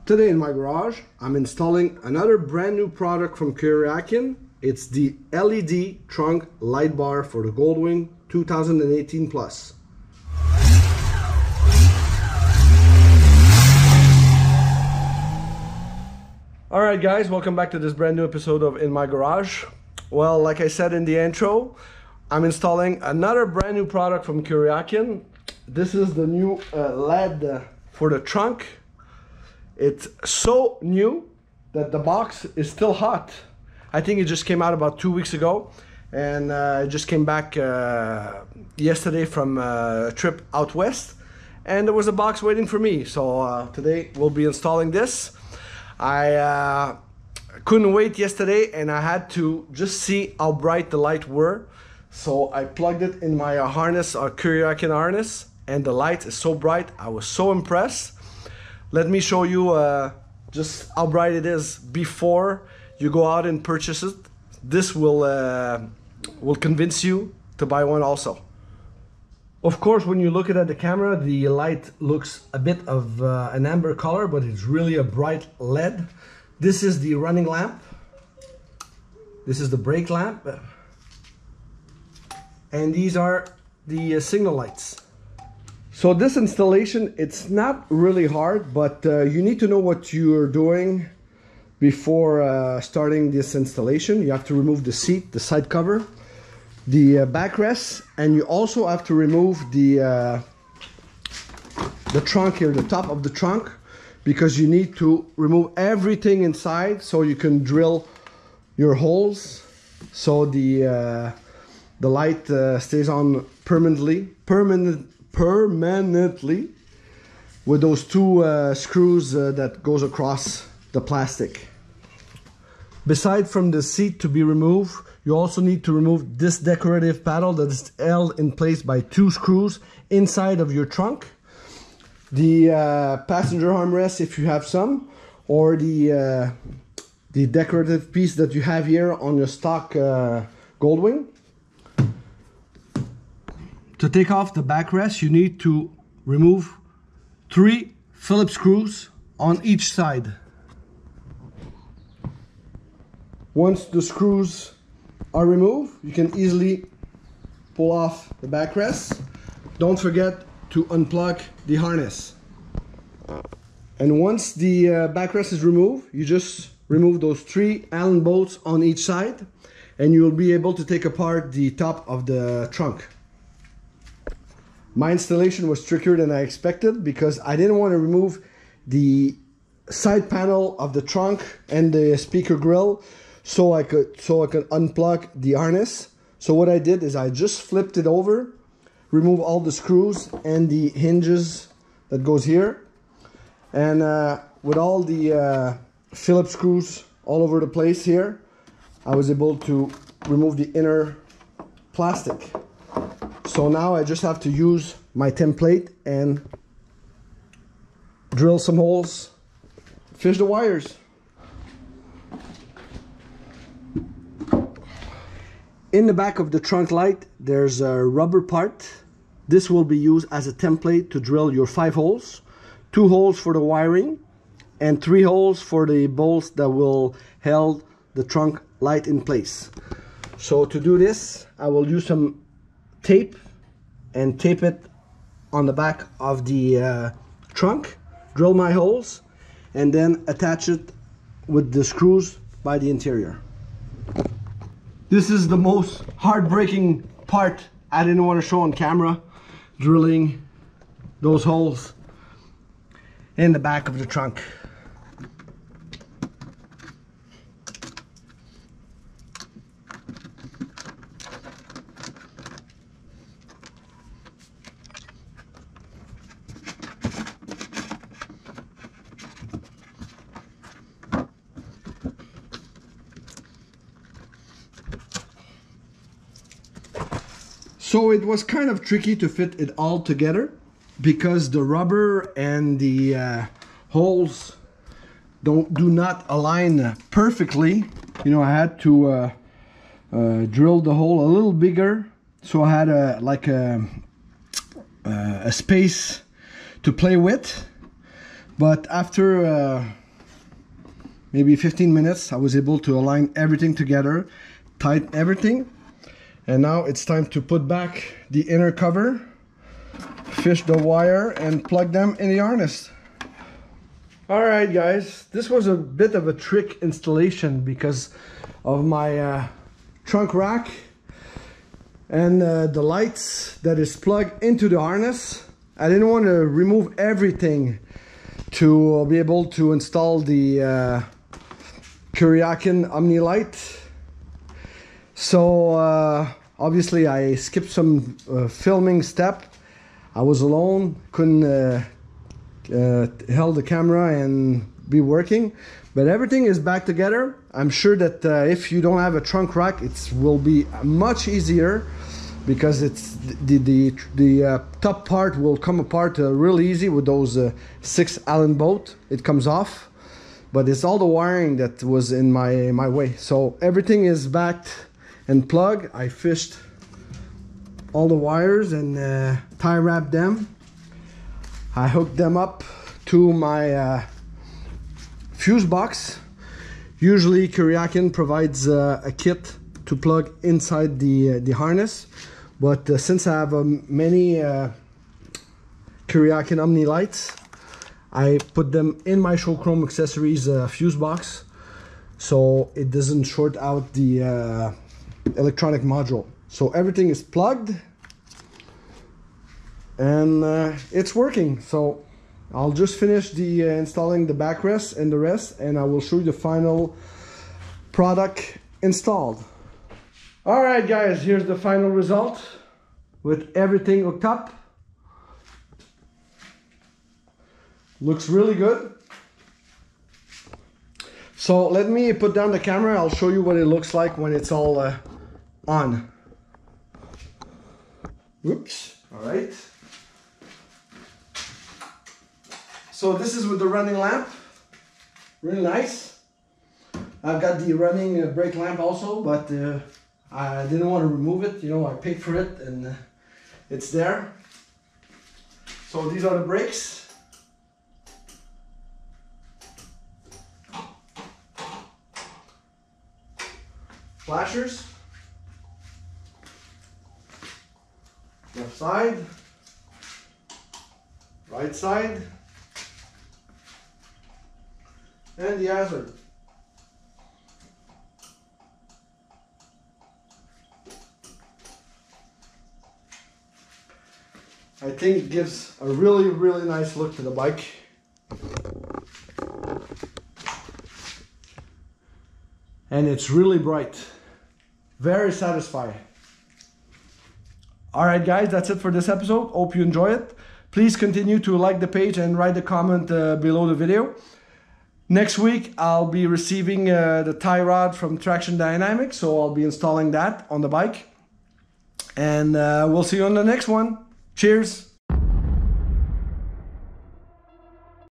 Today in my garage, I'm installing another brand new product from Kuryakyn. It's the LED trunk light bar for the Goldwing 2018 Plus. Alright guys, welcome back to this brand new episode of In My Garage. Well, like I said in the intro, I'm installing another brand new product from Kuryakyn. This is the new LED for the trunk. It's so new that the box is still hot. I think it just came out about 2 weeks ago, and I just came back yesterday from a trip out west, and there was a box waiting for me. So today we'll be installing this. I couldn't wait yesterday, and I had to just see how bright the light were. So I plugged it in my harness, our Kuryakyn harness, and the light is so bright. I was so impressed. Let me show you just how bright it is before you go out and purchase it. This will convince you to buy one also. Of course, when you look at the camera, the light looks a bit of an amber color, but it's really a bright LED. This is the running lamp. This is the brake lamp. And these are the signal lights. So this installation, it's not really hard, but you need to know what you're doing before starting this installation. You have to remove the seat, the side cover, the backrest, and you also have to remove the trunk here, the top of the trunk, because you need to remove everything inside so you can drill your holes so the light stays on permanently with those two screws that goes across the plastic. Beside from the seat to be removed, you also need to remove this decorative paddle that is held in place by two screws inside of your trunk. The passenger armrest, if you have some, or the decorative piece that you have here on your stock Goldwing. To take off the backrest, you need to remove 3 Phillips screws on each side. Once the screws are removed, you can easily pull off the backrest. Don't forget to unplug the harness. And once the backrest is removed, you just remove those 3 Allen bolts on each side, and you will be able to take apart the top of the trunk. My installation was trickier than I expected because I didn't want to remove the side panel of the trunk and the speaker grill so I could unplug the harness. So what I did is I just flipped it over, remove all the screws and the hinges that goes here, and with all the Phillips screws all over the place here, I was able to remove the inner plastic. So now I just have to use my template and drill some holes, fish the wires. In the back of the trunk light, there's a rubber part. This will be used as a template to drill your 5 holes. 2 holes for the wiring and 3 holes for the bolts that will hold the trunk light in place. So to do this, I will use some tape and tape it on the back of the trunk, drill my holes, and then attach it with the screws by the interior. This is the most heartbreaking part I didn't want to show on camera, drilling those holes in the back of the trunk. So it was kind of tricky to fit it all together because the rubber and the holes do not align perfectly. You know, I had to drill the hole a little bigger, so I had a space to play with. But after maybe 15 minutes, I was able to align everything together, tighten everything, and now it's time to put back the inner cover, fish the wire, and plug them in the harness. Alright guys, this was a bit of a trick installation because of my trunk rack and the lights that is plugged into the harness. I didn't want to remove everything to be able to install the Kuryakyn Omnilight. So obviously I skipped some filming step. I was alone, couldn't held the camera and be working, but everything is back together. I'm sure that if you don't have a trunk rack, it will be much easier because it's the top part will come apart really easy with those 6 Allen bolt. It comes off, but it's all the wiring that was in my way. So everything is backed and plugged. I fished all the wires and tie wrapped them. I hooked them up to my fuse box. Usually Kuryakyn provides a kit to plug inside the harness, but since I have many Kuryakyn Omnilights, I put them in my Showchrome Accessories fuse box so it doesn't short out the electronic module. So everything is plugged and it's working. So I'll just finish the installing the backrest and the rest, and I will show you the final product installed. Alright guys, here's the final result with everything hooked up. Looks really good. So let me put down the camera. I'll show you what it looks like when it's all on. Whoops. Alright. So this is with the running lamp. Really nice. I've got the running brake lamp also, but I didn't want to remove it. You know, I paid for it and it's there. So these are the brakes. Flashers. Left side. Right side. And the hazard. I think it gives a really nice look to the bike. And it's really bright. Very satisfying. Alright guys, that's it for this episode. Hope you enjoy it. Please continue to like the page and write a comment below the video. Next week I'll be receiving the tie rod from Traction Dynamics, so I'll be installing that on the bike. And we'll see you on the next one. Cheers!